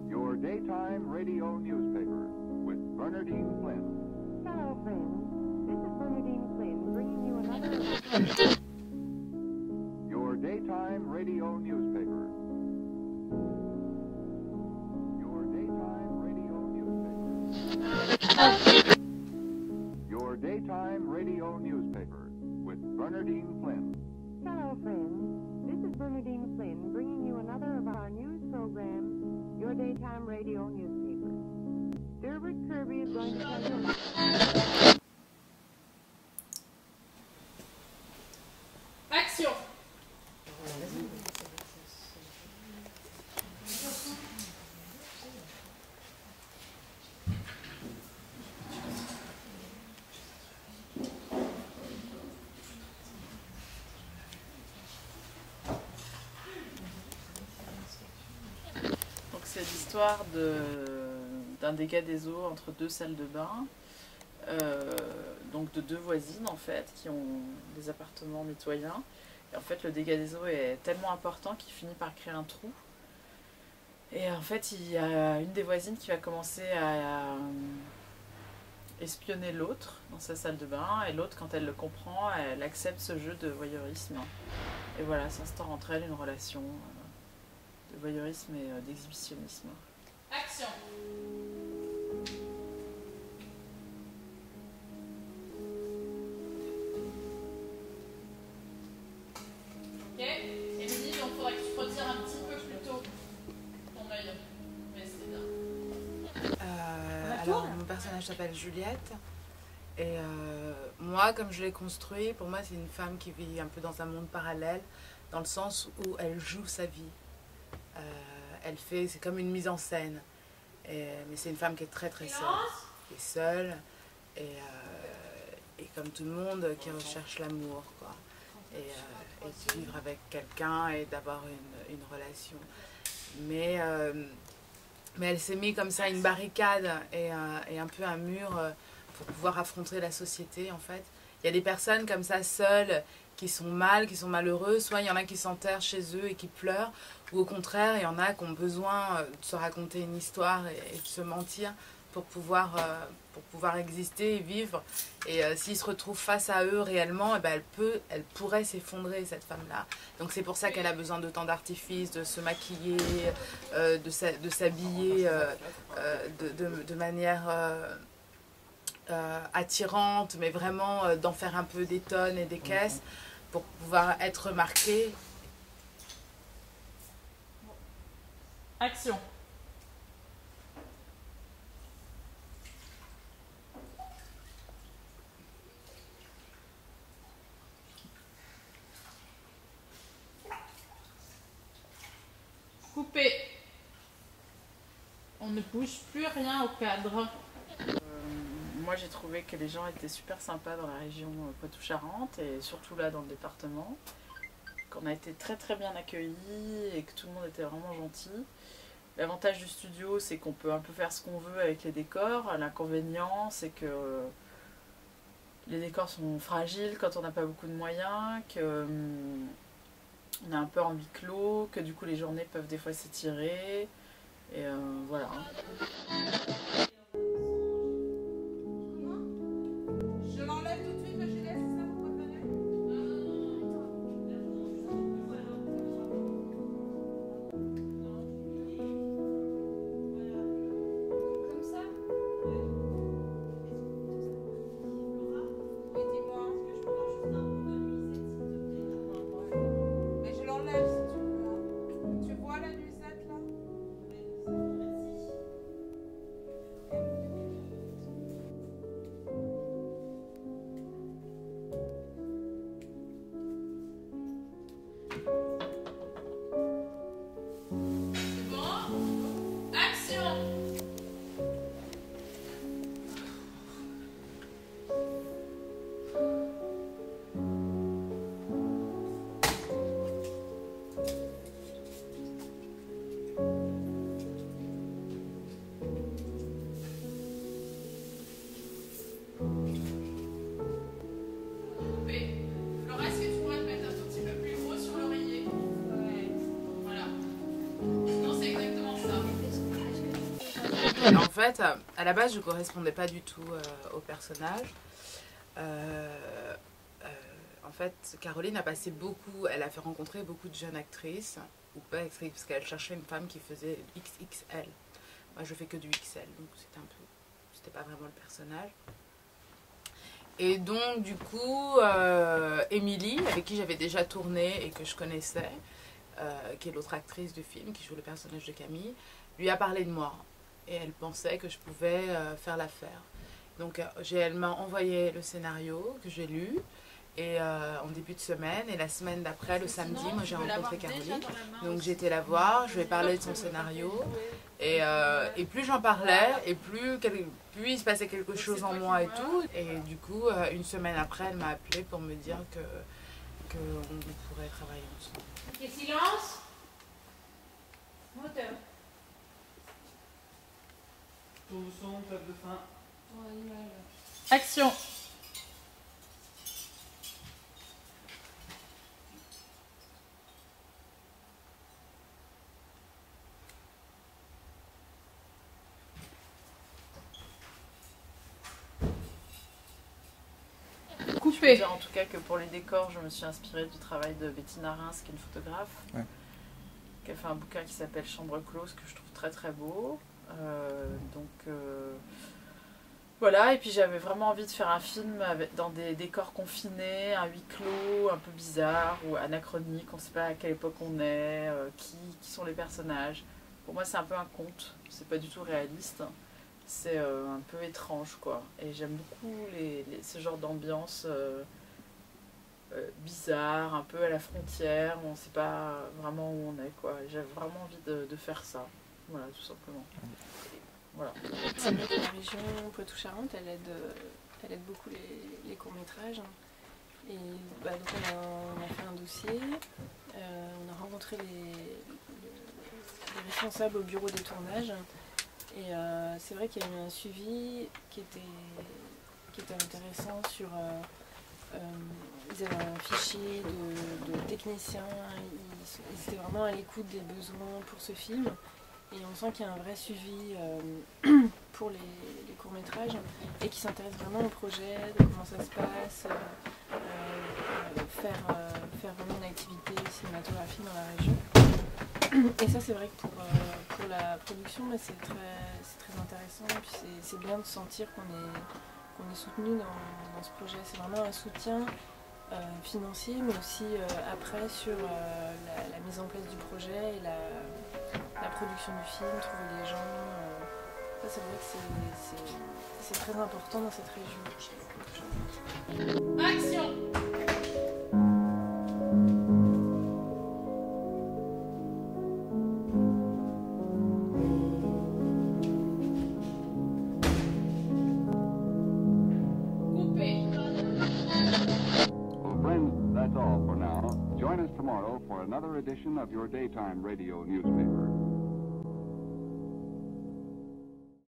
Your daytime radio newspaper with Bernardine Flynn. Hello, friends. This is Bernardine Flynn bringing you another... Your daytime radio newspaper. Your daytime radio newspaper. Your daytime radio newspaper with Bernardine Flynn. Hello, friends. This is Bernardine Flynn bringing you another of our news programs, Your Daytime Radio Newspaper. Derwent Kirby is going to tell you... Action! Donc c'est l'histoire d'un dégât des eaux entre deux salles de bain, donc de deux voisines en fait, qui ont des appartements mitoyens. Et en fait le dégât des eaux est tellement important qu'il finit par créer un trou. Et en fait il y a une des voisines qui va commencer à espionner l'autre dans sa salle de bain, et l'autre, quand elle le comprend, elle accepte ce jeu de voyeurisme. Et voilà, s'instaure entre elles une relation de voyeurisme et d'exhibitionnisme. Action! Ok, Émilie, donc il faudrait que tu te retires un petit peu plus tôt ton œil. Mais c'est bien. Alors, mon personnage s'appelle Juliette. Et moi, comme je l'ai construit, pour moi, c'est une femme qui vit un peu dans un monde parallèle, dans le sens où elle joue sa vie. C'est comme une mise en scène. Mais c'est une femme qui est très très seule. Qui est seule. Et comme tout le monde, qui recherche l'amour, quoi. Et de vivre avec quelqu'un et d'avoir une relation. Mais elle s'est mis comme ça une barricade et un peu un mur pour pouvoir affronter la société, en fait. Il y a des personnes comme ça, seules, qui sont malheureuses. Soit il y en a qui s'enterrent chez eux et qui pleurent, ou au contraire, il y en a qui ont besoin de se raconter une histoire et de se mentir pour pouvoir exister et vivre. Et s'ils se retrouvent face à eux réellement, eh ben elle pourrait s'effondrer, cette femme-là. Donc c'est pour ça qu'elle a besoin de tant d'artifices, de se maquiller, de s'habiller de manière attirante, mais vraiment d'en faire un peu des tonnes et des caisses pour pouvoir être remarquée. Action! Coupé. On ne bouge plus rien au cadre. Moi j'ai trouvé que les gens étaient super sympas dans la région Poitou-Charentes et surtout là dans le département. Qu'on a été très très bien accueillis et que tout le monde était vraiment gentil. L'avantage du studio, c'est qu'on peut un peu faire ce qu'on veut avec les décors. L'inconvénient, c'est que les décors sont fragiles quand on n'a pas beaucoup de moyens, que on est un peu en huis clos, que du coup les journées peuvent des fois s'étirer. Et voilà. Je l'enlève tout de suite, le gilet, c'est ça vous préférez? Comme ça? Oui, dis-moi. Mais je l'enlève si tu veux. Tu vois la nuisette là? En fait, à la base, je ne correspondais pas du tout au personnage. En fait, Caroline a passé beaucoup, elle a fait rencontrer beaucoup de jeunes actrices, ou pas actrices, parce qu'elle cherchait une femme qui faisait XXL. Moi, je fais que du XL, donc c'était pas vraiment le personnage. Et donc, du coup, Émilie, avec qui j'avais déjà tourné et que je connaissais, qui est l'autre actrice du film, qui joue le personnage de Camille, lui a parlé de moi. Et elle pensait que je pouvais faire l'affaire. Donc, elle m'a envoyé le scénario que j'ai lu. Et en début de semaine, et la semaine d'après, le samedi, moi j'ai rencontré Caroline. Donc j'ai été la voir, je lui ai parlé de son scénario. Et plus j'en parlais, et plus il se passait quelque chose en moi et tout. Et du coup, une semaine après, elle m'a appelé pour me dire qu'on pourrait travailler ensemble. Ok, silence. Moteur. Tour de son, clap de fin. Action. Je peux dire en tout cas que pour les décors, je me suis inspirée du travail de Bettina Reims, qui est une photographe, qui a fait un bouquin qui s'appelle Chambre close, que je trouve très très beau. Voilà, et puis j'avais vraiment envie de faire un film dans des décors confinés, un huis clos un peu bizarre ou anachronique, on ne sait pas à quelle époque on est, qui sont les personnages. Pour moi c'est un peu un conte, c'est pas du tout réaliste. C'est un peu étrange, quoi. Et j'aime beaucoup ce genre d'ambiance bizarre, un peu à la frontière, où on ne sait pas vraiment où on est, quoi. J'avais vraiment envie de faire ça. Voilà, tout simplement. Et voilà. C'est vrai que la région Poitou-Charentes, elle aide beaucoup les courts-métrages. Et donc on a fait un dossier, on a rencontré les responsables au bureau des tournages. Et c'est vrai qu'il y a eu un suivi qui était intéressant sur... ils avaient un fichier de techniciens, ils étaient vraiment à l'écoute des besoins pour ce film. Et on sent qu'il y a un vrai suivi pour les courts-métrages et qui s'intéressent vraiment au projet, de comment ça se passe, faire vraiment une activité cinématographique dans la région. Et ça c'est vrai que pour la production c'est très intéressant et puis c'est bien de sentir qu'on est soutenu dans ce projet. C'est vraiment un soutien financier mais aussi après sur la mise en place du projet et la production du film, trouver les gens. Ça c'est vrai que c'est très important dans cette région. Action. That's all for now. Join us tomorrow for another edition of your daytime radio newspaper.